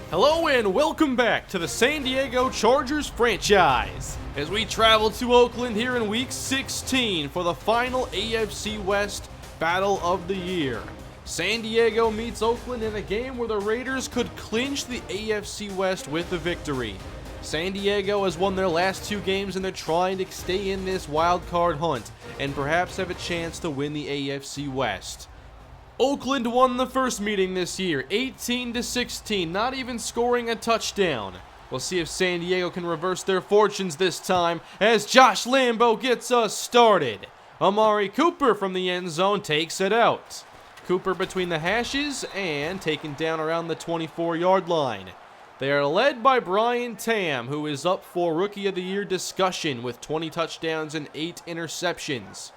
Hello and welcome back to the San Diego Chargers franchise as we travel to Oakland here in Week 16 for the final AFC West Battle of the Year. San Diego meets Oakland in a game where the Raiders could clinch the AFC West with a victory. San Diego has won their last 2 games and they're trying to stay in this wild card hunt and perhaps have a chance to win the AFC West. Oakland won the first meeting this year, 18-16, not even scoring a touchdown. We'll see if San Diego can reverse their fortunes this time as Josh Lambo gets us started. Amari Cooper from the end zone takes it out. Cooper between the hashes and taken down around the 24-yard line. They are led by Brian Tam, who is up for Rookie of the Year discussion with 20 touchdowns and 8 interceptions.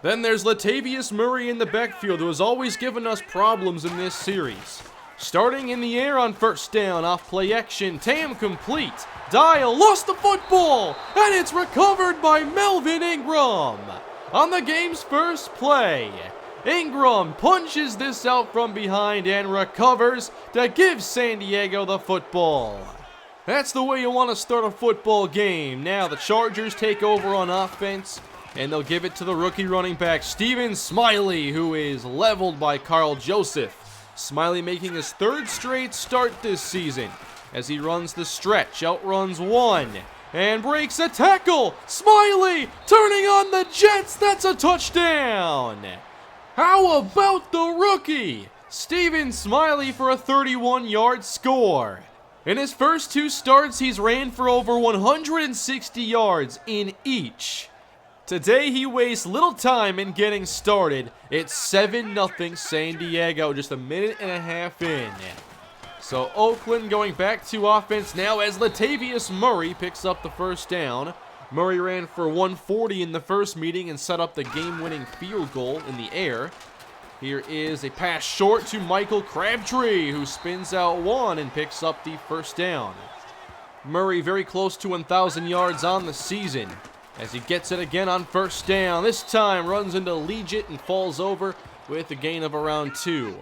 Then there's Latavius Murray in the backfield, who has always given us problems in this series. Starting in the air on first down off play action, Tam complete. Dial lost the football, and it's recovered by Melvin Ingram. On the game's first play, Ingram punches this out from behind and recovers to give San Diego the football. That's the way you want to start a football game. Now the Chargers take over on offense, and they'll give it to the rookie running back, Stephen Smiley, who is leveled by Carl Joseph. Smiley making his 3rd straight start this season as he runs the stretch, outruns one, and breaks a tackle. Smiley turning on the Jets, that's a touchdown! How about the rookie? Stephen Smiley for a 31-yard score. In his first 2 starts, he's ran for over 160 yards in each. Today, he wastes little time in getting started. It's 7-0 San Diego, just a minute and a half in. So Oakland going back to offense now as Latavius Murray picks up the first down. Murray ran for 140 in the first meeting and set up the game-winning field goal in the air. Here is a pass short to Michael Crabtree, who spins out one and picks up the first down. Murray very close to 1,000 yards on the season, as he gets it again on first down. This time runs into Legit and falls over with a gain of around 2.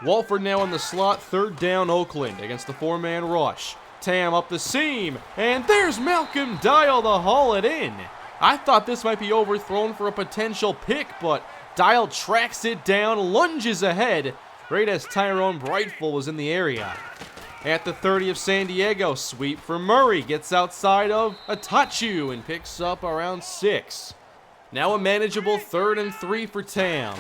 Walford now in the slot, 3rd down Oakland against the 4-man rush. Tam up the seam, and there's Malcolm Dial to haul it in. I thought this might be overthrown for a potential pick, but Dial tracks it down, lunges ahead, right as Tyrone Brightful was in the area. At the 30 of San Diego, sweep for Murray, gets outside of Atachu and picks up around 6. Now a manageable 3rd and 3 for Tam.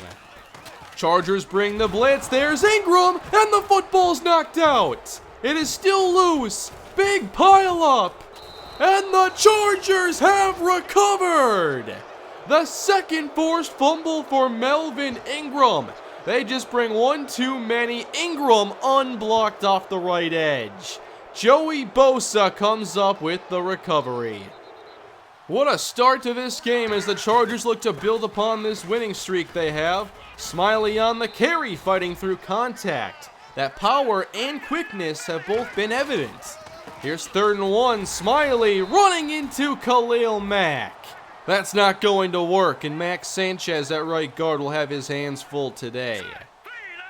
Chargers bring the blitz, there's Ingram, and the football's knocked out. It is still loose, big pile up, and the Chargers have recovered. The 2nd forced fumble for Melvin Ingram. They just bring one too many. Ingram unblocked off the right edge. Joey Bosa comes up with the recovery. What a start to this game as the Chargers look to build upon this winning streak they have. Smiley on the carry, fighting through contact. That power and quickness have both been evident. Here's 3rd and 1. Smiley running into Khalil Mack. That's not going to work, and Max Sanchez at right guard will have his hands full today.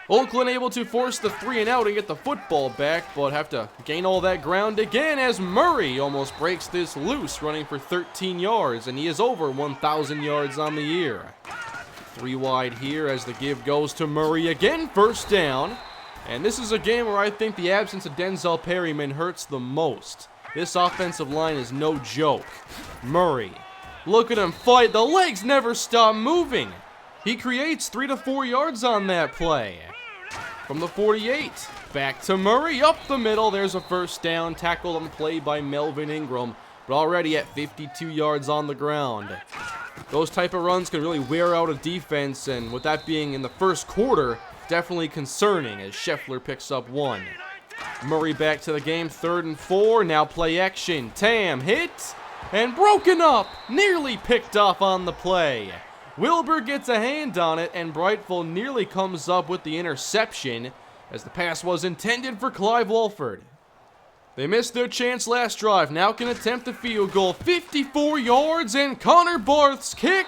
Oakland able to force the 3 and out and get the football back, but have to gain all that ground again as Murray almost breaks this loose, running for 13 yards, and he is over 1,000 yards on the year. 3 wide here as the give goes to Murray again, first down. And this is a game where I think the absence of Denzel Perryman hurts the most. This offensive line is no joke. Murray, look at him fight. The legs never stop moving. He creates 3 to 4 yards on that play. From the 48, back to Murray, up the middle. There's a first down, tackled on play by Melvin Ingram, but already at 52 yards on the ground. Those type of runs can really wear out a defense, and with that being in the first quarter, definitely concerning as Scheffler picks up 1. Murray back to the game, 3rd and 4, now play action. Tam hit and broken up, nearly picked off on the play. Wilbur gets a hand on it, and Brightful nearly comes up with the interception as the pass was intended for Clive Walford. They missed their chance last drive, now can attempt the field goal. 54 yards, and Connor Barth's kick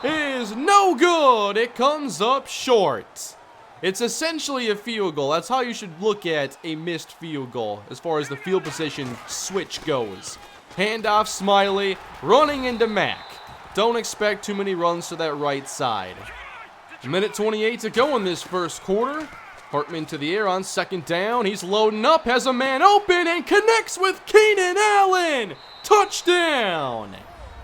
is no good. It comes up short. It's essentially a field goal. That's how you should look at a missed field goal as far as the field position switch goes. Handoff Smiley, running into Mack. Don't expect too many runs to that right side. Minute 28 to go in this first quarter. Hartman to the air on second down. He's loading up, has a man open, and connects with Keenan Allen. Touchdown!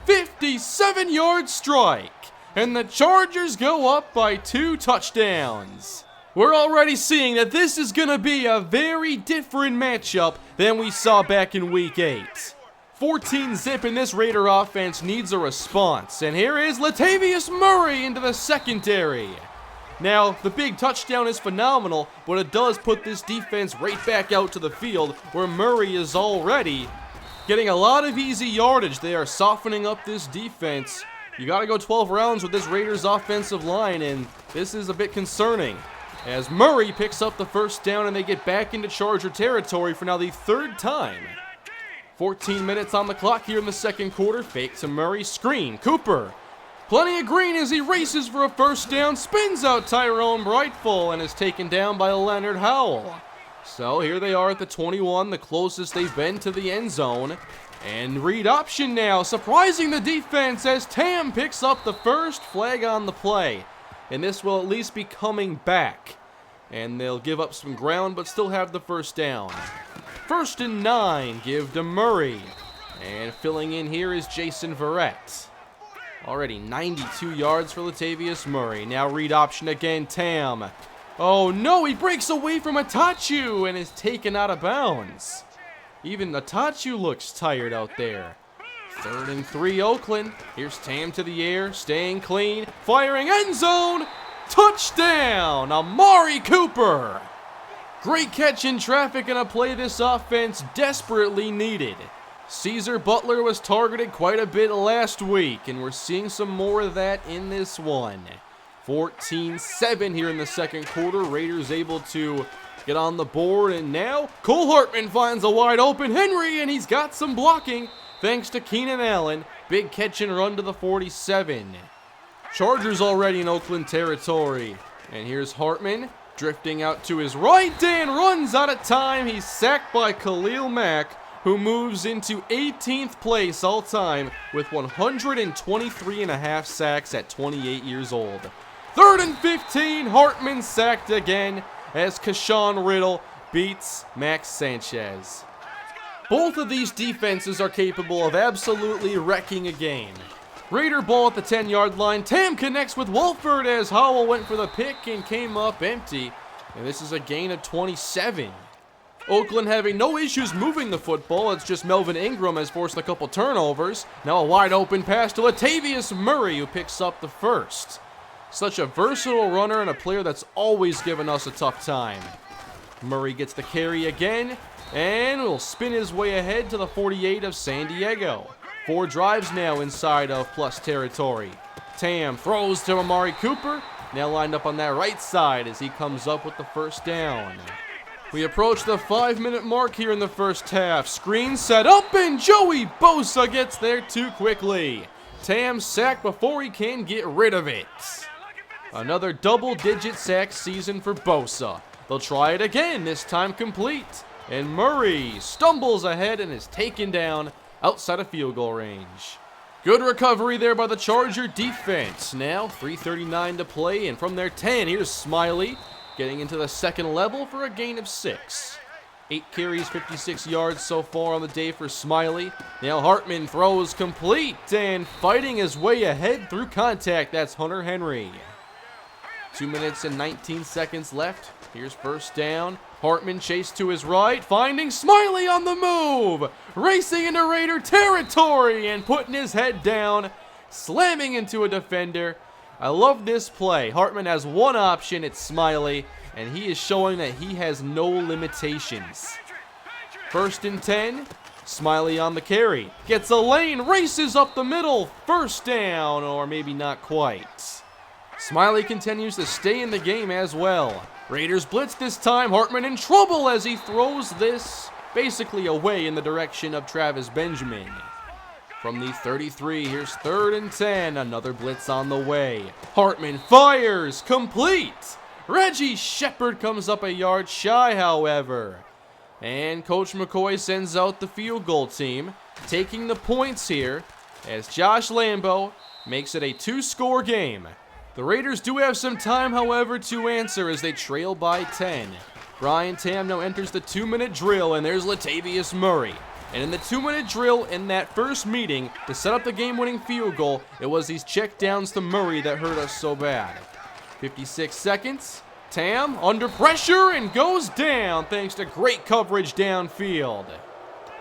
57-yard strike. And the Chargers go up by 2 touchdowns. We're already seeing that this is going to be a very different matchup than we saw back in Week 8. 14-zip, and this Raider offense needs a response. And here is Latavius Murray into the secondary. Now, the big touchdown is phenomenal, but it does put this defense right back out to the field where Murray is already getting a lot of easy yardage. They are softening up this defense. You got to go 12 rounds with this Raiders offensive line, and this is a bit concerning. As Murray picks up the first down and they get back into Charger territory for now the 3rd time. 14 minutes on the clock here in the second quarter. Fake to Murray. Screen. Cooper. Plenty of green as he races for a first down. Spins out Tyrone Brightful and is taken down by Leonard Howell. So here they are at the 21, the closest they've been to the end zone. And read option now, surprising the defense as Tam picks up the first flag on the play. And this will at least be coming back. And they'll give up some ground but still have the first down. 1st and 9, give to Murray. And filling in here is Jason Verrett. Already 92 yards for Latavius Murray. Now read option again, Tam. Oh no, he breaks away from Atachu and is taken out of bounds. Even Atachu looks tired out there. 3rd and 3, Oakland. Here's Tam to the air, staying clean, firing end zone. Touchdown, Amari Cooper. Great catch in traffic and a play this offense desperately needed. Caesar Butler was targeted quite a bit last week, and we're seeing some more of that in this one. 14-7 here in the second quarter. Raiders able to get on the board, and now Cole Hartman finds a wide open Henry, and he's got some blocking thanks to Keenan Allen. Big catch and run to the 47. Chargers already in Oakland territory, and here's Hartman drifting out to his right and runs out of time. He's sacked by Khalil Mack, who moves into 18th place all time with 123.5 sacks at 28 years old. 3rd and 15, Hartman sacked again as Kashawn Riddle beats Max Sanchez. Both of these defenses are capable of absolutely wrecking a game. Raider ball at the 10-yard line. Tam connects with Wolford as Howell went for the pick and came up empty. And this is a gain of 27. Oakland having no issues moving the football. It's just Melvin Ingram has forced a couple turnovers. Now a wide open pass to Latavius Murray, who picks up the first. Such a versatile runner and a player that's always given us a tough time. Murray gets the carry again and will spin his way ahead to the 48 of San Diego. 4 drives now inside of plus territory. Tam throws to Amari Cooper, now lined up on that right side as he comes up with the first down. We approach the 5-minute mark here in the first half. Screen set up and Joey Bosa gets there too quickly. Tam sacked before he can get rid of it. Another double-digit sack season for Bosa. They'll try it again, this time complete. And Murray stumbles ahead and is taken down outside of field goal range. Good recovery there by the Charger defense. Now 3:39 to play, and from their 10, here's Smiley getting into the second level for a gain of 6. 8 carries, 56 yards so far on the day for Smiley. Now Hartman throws complete, and fighting his way ahead through contact, that's Hunter Henry. 2 minutes and 19 seconds left. Here's first down. Hartman chased to his right, finding Smiley on the move, racing into Raider territory and putting his head down, slamming into a defender. I love this play. Hartman has one option, it's Smiley, and he is showing that he has no limitations. 1st and 10, Smiley on the carry, gets a lane, races up the middle, first down, or maybe not quite. Smiley continues to stay in the game as well. Raiders blitz this time. Hartman in trouble as he throws this basically away in the direction of Travis Benjamin. From the 33, here's 3rd and 10. Another blitz on the way. Hartman fires, complete. Reggie Shepherd comes up a yard shy, however. And Coach McCoy sends out the field goal team, taking the points here as Josh Lambo makes it a 2-score game. The Raiders do have some time, however, to answer as they trail by 10. Brian Tam now enters the 2-minute drill, and there's Latavius Murray. And in the 2-minute drill in that first meeting to set up the game-winning field goal, it was these check downs to Murray that hurt us so bad. 56 seconds. Tam under pressure and goes down thanks to great coverage downfield.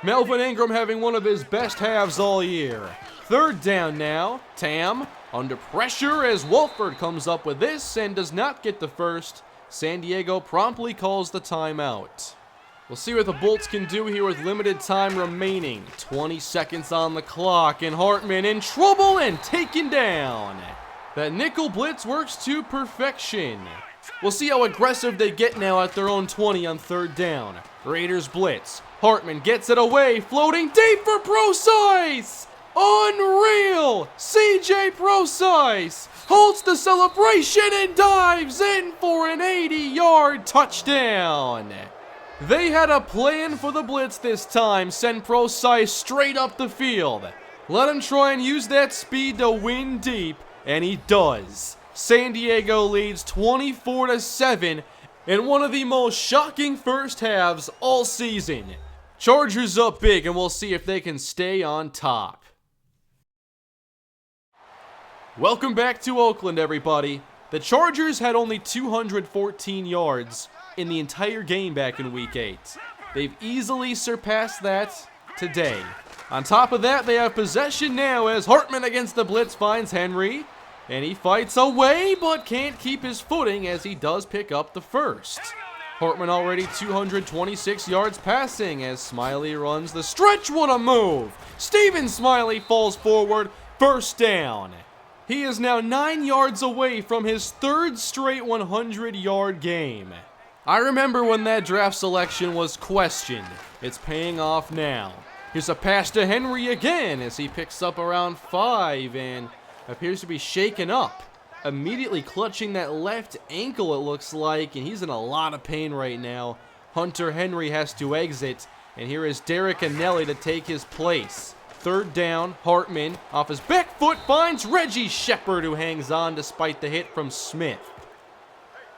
Melvin Ingram having one of his best halves all year. 3rd down now. Tam under pressure as Wolford comes up with this and does not get the first. San Diego promptly calls the timeout. We'll see what the Bolts can do here with limited time remaining. 20 seconds on the clock, and Hartman in trouble and taken down. That nickel blitz works to perfection. We'll see how aggressive they get now at their own 20 on 3rd down. Raiders blitz. Hartman gets it away, floating deep for Procise. Unreal! CJ Procise holds the celebration and dives in for an 80-yard touchdown. They had a plan for the blitz this time, send Procise straight up the field. Let him try and use that speed to win deep, and he does. San Diego leads 24-7 in one of the most shocking first halves all season. Chargers up big, and we'll see if they can stay on top. Welcome back to Oakland, everybody. The Chargers had only 214 yards in the entire game back in Week 8. They've easily surpassed that today. On top of that, they have possession now as Hartman against the blitz finds Henry. And he fights away, but can't keep his footing as he does pick up the first. Hartman already 226 yards passing as Smiley runs the stretch. What a move! Steven Smiley falls forward, 1st down. He is now 9 yards away from his 3rd straight 100-yard game. I remember when that draft selection was questioned. It's paying off now. Here's a pass to Henry again as he picks up around 5 and appears to be shaken up. Immediately clutching that left ankle, it looks like, and he's in a lot of pain right now. Hunter Henry has to exit, and here is Derek Anelli to take his place. 3rd down, Hartman off his back foot finds Reggie Shepherd, who hangs on despite the hit from Smith.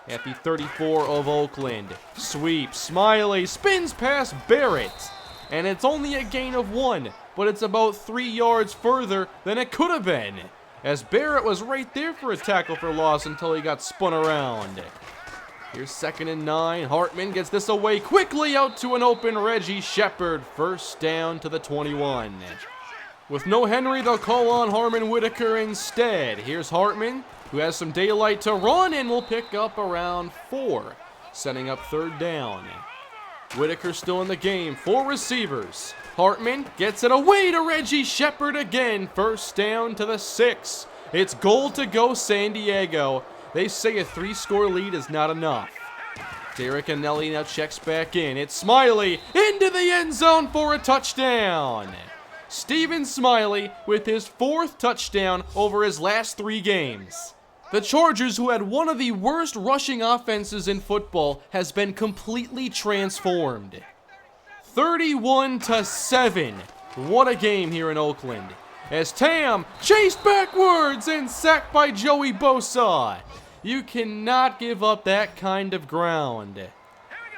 At the 34 of Oakland, sweep, Smiley spins past Barrett, and it's only a gain of 1, but it's about 3 yards further than it could have been, as Barrett was right there for a tackle for loss until he got spun around. Here's 2nd and 9. Hartman gets this away quickly out to an open Reggie Shepherd. 1st down to the 21. With no Henry, they'll call on Harmon Whitaker instead. Here's Hartman, who has some daylight to run and will pick up around 4, setting up 3rd down. Whitaker still in the game, 4 receivers. Hartman gets it away to Reggie Shepherd again. 1st down to the 6. It's goal to go San Diego. They say a 3-score lead is not enough. Derek Anelli now checks back in. It's Smiley into the end zone for a touchdown. Steven Smiley with his 4th touchdown over his last 3 games. The Chargers, who had one of the worst rushing offenses in football, has been completely transformed. 31-7. What a game here in Oakland. As Tam chased backwards and sacked by Joey Bosa. You cannot give up that kind of ground.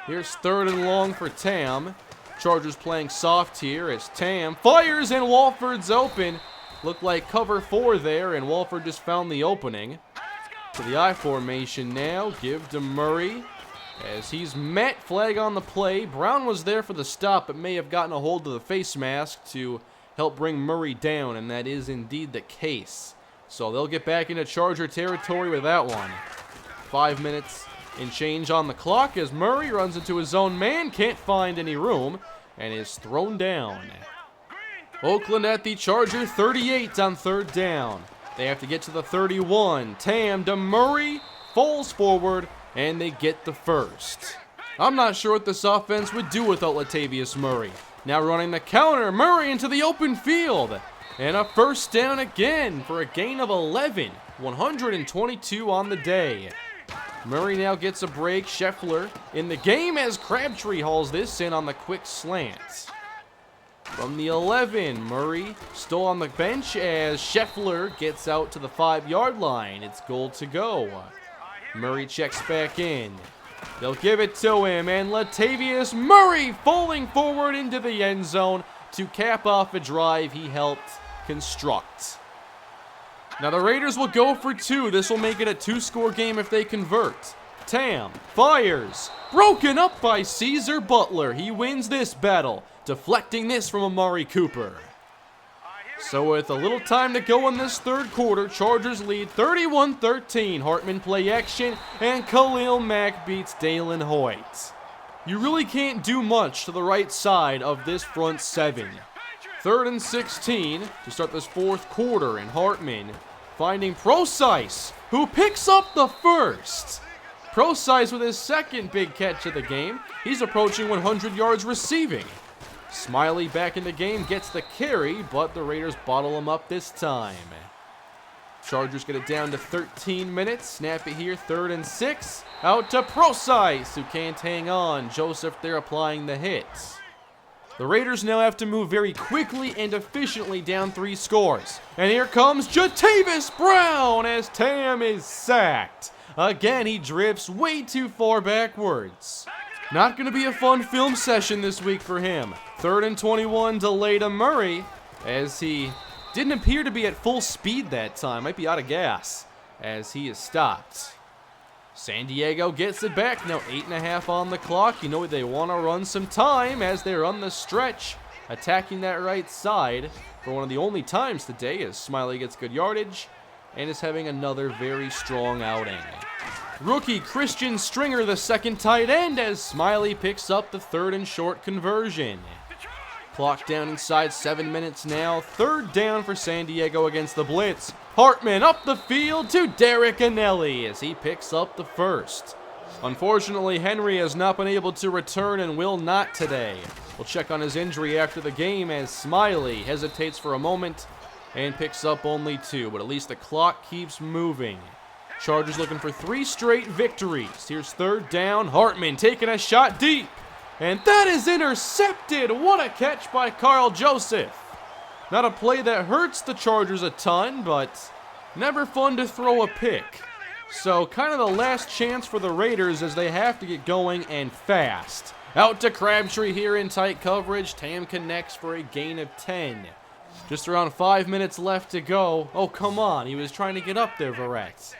Here's 3rd and long for Tam. Chargers playing soft here as Tam fires and Walford's open. Looked like cover 4 there, and Walford just found the opening. To the I formation now, give to Murray as he's met. Flag on the play. Brown was there for the stop, but may have gotten a hold of the face mask to help bring Murray down, and that is indeed the case. So they'll get back into Charger territory with that one. 5 minutes and change on the clock as Murray runs into his own man, can't find any room, and is thrown down. Oakland at the Charger 38 on 3rd down. They have to get to the 31. Tam to Murray, falls forward, and they get the first. I'm not sure what this offense would do without Latavius Murray. Now running the counter, Murray into the open field. And a 1st down again for a gain of 11. 122 on the day. Murray now gets a break. Scheffler in the game as Crabtree hauls this in on the quick slant. From the 11, Murray still on the bench as Scheffler gets out to the 5-yard line. It's goal to go. Murray checks back in. They'll give it to him, and Latavius Murray falling forward into the end zone to cap off a drive he helped construct. Now the Raiders will go for 2. This will make it a 2-score game if they convert. Tam fires. Broken up by Caesar Butler. He wins this battle, deflecting this from Amari Cooper. So with a little time to go in this third quarter, Chargers lead 31-13. Hartman play action, and Khalil Mack beats Dalen Hoyt. You really can't do much to the right side of this front 7. 3rd and 16 to start this fourth quarter, and Hartman finding Procise, who picks up the first. Procise with his second big catch of the game. He's approaching 100 yards receiving. Smiley back in the game, gets the carry, but the Raiders bottle him up this time. Chargers get it down to 13 minutes. Snap it here, 3rd and 6. Out to Procise, who can't hang on. Joseph there applying the hits. The Raiders now have to move very quickly and efficiently down 3 scores. And here comes Jatavis Brown as Tam is sacked. Again, he drifts way too far backwards. Not going to be a fun film session this week for him. 3rd and 21, delay to Murray, as he didn't appear to be at full speed that time. Might be out of gas, as he is stopped. San Diego gets it back. Now 8.5 on the clock. You know they want to run some time as they run the stretch, attacking that right side for one of the only times today, as Smiley gets good yardage and is having another very strong outing. Rookie Christian Stringer, the second tight end, as Smiley picks up the 3rd and short conversion. Clock down inside 7 minutes now. 3rd down for San Diego against the blitz. Hartman up the field to Derek Anelli as he picks up the first. Unfortunately, Henry has not been able to return and will not today. We'll check on his injury after the game as Smiley hesitates for a moment and picks up only 2, but at least the clock keeps moving. Chargers looking for 3 straight victories. Here's 3rd down. Hartman taking a shot deep. And that is intercepted. What a catch by Carl Joseph. Not a play that hurts the Chargers a ton, but never fun to throw a pick. So kind of the last chance for the Raiders as they have to get going and fast. Out to Crabtree here in tight coverage. Tam connects for a gain of 10. Just around 5 minutes left to go. Oh, come on. He was trying to get up there, Verrett.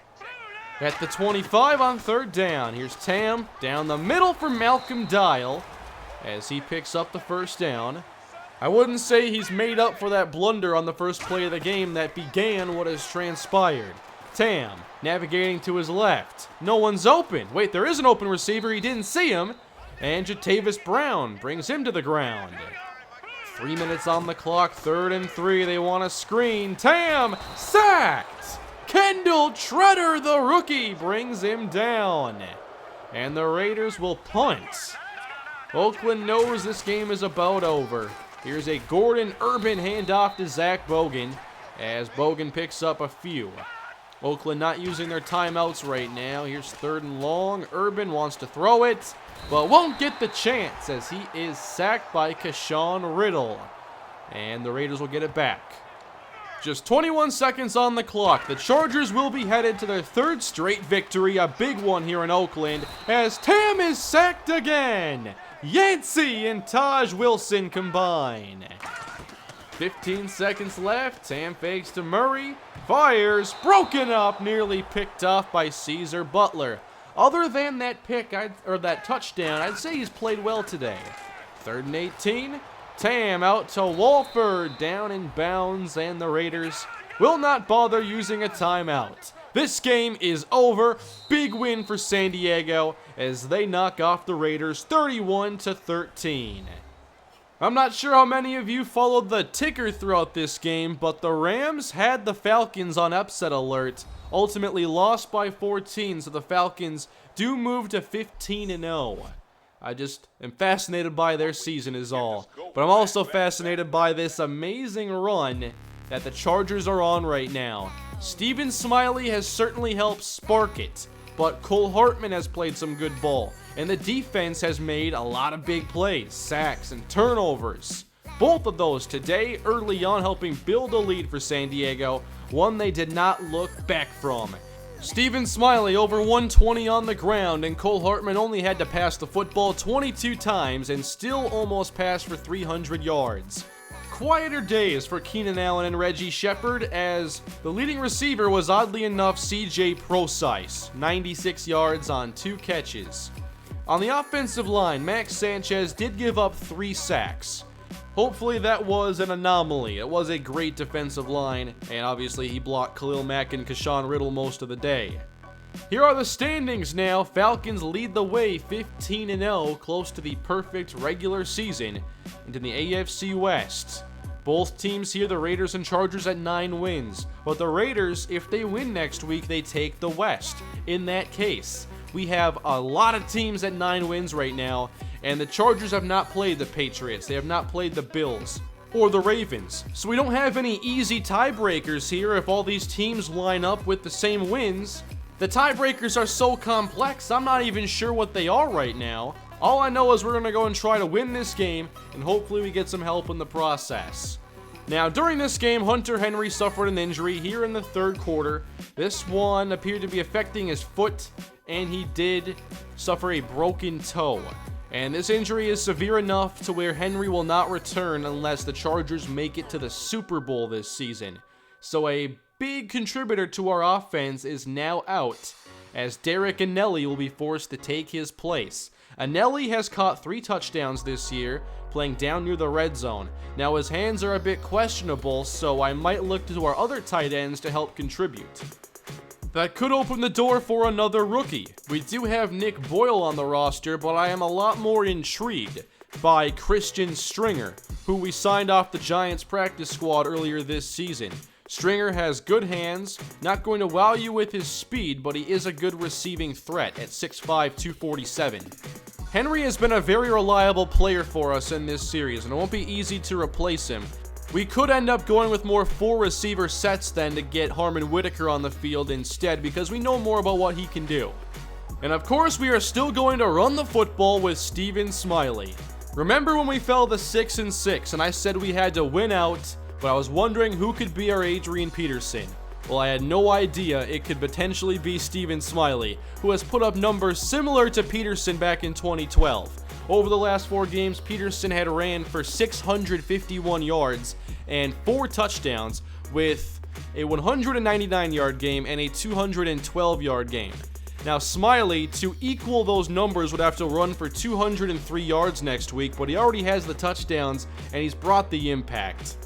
At the 25 on 3rd down. Here's Tam down the middle for Malcolm Dial as he picks up the 1st down. I wouldn't say he's made up for that blunder on the first play of the game that began what has transpired. Tam navigating to his left. No one's open. Wait, there is an open receiver. He didn't see him. And Jatavis Brown brings him to the ground. 3 minutes on the clock. 3rd and 3. They want a screen. Tam sacked. Kendall Treader, the rookie, brings him down. And the Raiders will punt. Oakland knows this game is about over. Here's a Gordon Urban handoff to Zach Bogan as Bogan picks up a few. Oakland not using their timeouts right now. Here's 3rd and long. Urban wants to throw it, but won't get the chance as he is sacked by Kashawn Riddle. And the Raiders will get it back. Just 21 seconds on the clock. The Chargers will be headed to their 3rd straight victory, a big one here in Oakland, as Tam is sacked again. Yancey and Taj Wilson combine. 15 seconds left. Tam fakes to Murray. Fires. Broken up. Nearly picked off by Caesar Butler. Other than that pick, that touchdown, I'd say he's played well today. 3rd and 18. Tam out to Walford, down in bounds, and the Raiders will not bother using a timeout. This game is over. Big win for San Diego as they knock off the Raiders 31-13. I'm not sure how many of you followed the ticker throughout this game, but the Rams had the Falcons on upset alert, ultimately lost by 14, so the Falcons do move to 15-0. I just am fascinated by their season is all. But I'm also fascinated by this amazing run that the Chargers are on right now. Stephen Smiley has certainly helped spark it. but Cole Hartman has played some good ball, and the defense has made a lot of big plays, sacks, and turnovers. Both of those today early on, helping build a lead for San Diego, one they did not look back from. Stephen Smiley over 120 on the ground, and Cole Hartman only had to pass the football 22 times and still almost passed for 300 yards. Quieter days for Keenan Allen and Reggie Shepard, as the leading receiver was oddly enough CJ Procise, 96 yards on 2 catches. On the offensive line, Max Sanchez did give up 3 sacks. Hopefully that was an anomaly. It was a great defensive line, and obviously he blocked Khalil Mack and Kashawn Riddle most of the day. Here are the standings now. Falcons lead the way 15-0, close to the perfect regular season, into the AFC West. Both teams here, the Raiders and Chargers, at 9 wins. But the Raiders, if they win next week, they take the West. In that case, we have a lot of teams at 9 wins right now, and the Chargers have not played the Patriots. They have not played the Bills or the Ravens. So we don't have any easy tiebreakers here if all these teams line up with the same wins. The tiebreakers are so complex, I'm not even sure what they are right now. All I know is we're going to go and try to win this game, and hopefully we get some help in the process. Now, during this game, Hunter Henry suffered an injury here in the 3rd quarter. This one appeared to be affecting his foot, and he did suffer a broken toe. And this injury is severe enough to where Henry will not return unless the Chargers make it to the Super Bowl this season. So a big contributor to our offense is now out, as Derek Annelli will be forced to take his place. Annelli has caught 3 touchdowns this year, playing down near the red zone. Now his hands are a bit questionable, so I might look to our other tight ends to help contribute. That could open the door for another rookie. We do have Nick Boyle on the roster, but I am a lot more intrigued by Christian Stringer, who we signed off the Giants practice squad earlier this season. Stringer has good hands, not going to wow you with his speed, but he is a good receiving threat at 6'5", 247. Henry has been a very reliable player for us in this series, and it won't be easy to replace him. We could end up going with more 4 receiver sets then to get Harmon Whitaker on the field instead, because we know more about what he can do. And of course, we are still going to run the football with Stephen Smiley. Remember when we fell to 6-6 and I said we had to win out, but I was wondering who could be our Adrian Peterson? Well, I had no idea it could potentially be Stephen Smiley, who has put up numbers similar to Peterson back in 2012. Over the last 4 games, Peterson had ran for 651 yards and 4 touchdowns, with a 199-yard game and a 212-yard game. Now, Smiley, to equal those numbers, would have to run for 203 yards next week, but he already has the touchdowns, and he's brought the impact.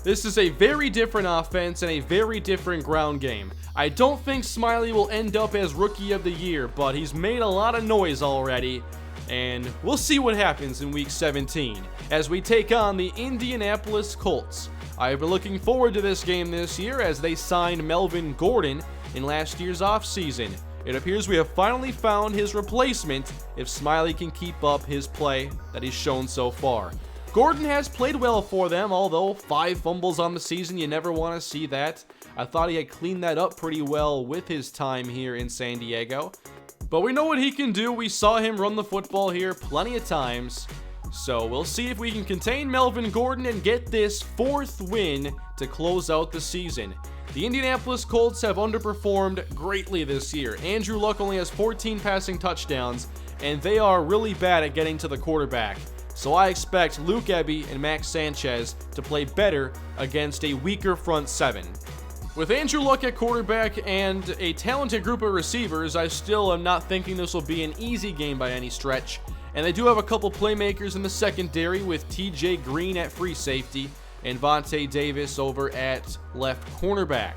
This is a very different offense and a very different ground game. I don't think Smiley will end up as Rookie of the Year, but he's made a lot of noise already, and we'll see what happens in Week 17 as we take on the Indianapolis Colts. I've been looking forward to this game this year as they signed Melvin Gordon in last year's offseason. It appears we have finally found his replacement if Smiley can keep up his play that he's shown so far. Gordon has played well for them, although 5 fumbles on the season, you never want to see that. I thought he had cleaned that up pretty well with his time here in San Diego. But we know what he can do. We saw him run the football here plenty of times. So we'll see if we can contain Melvin Gordon and get this 4th win to close out the season. The Indianapolis Colts have underperformed greatly this year. Andrew Luck only has 14 passing touchdowns, and they are really bad at getting to the quarterback. So I expect Luke Eby and Max Sanchez to play better against a weaker front 7. With Andrew Luck at quarterback and a talented group of receivers, I still am not thinking this will be an easy game by any stretch. And they do have a couple playmakers in the secondary with TJ Green at free safety and Vontae Davis over at left cornerback.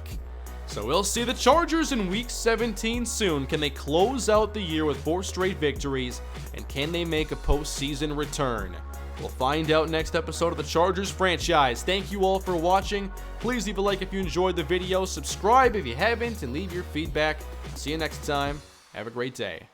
So we'll see the Chargers in Week 17 soon. Can they close out the year with 4 straight victories, and can they make a postseason return? We'll find out next episode of the Chargers franchise. Thank you all for watching. Please leave a like if you enjoyed the video, subscribe if you haven't, and leave your feedback. See you next time. Have a great day.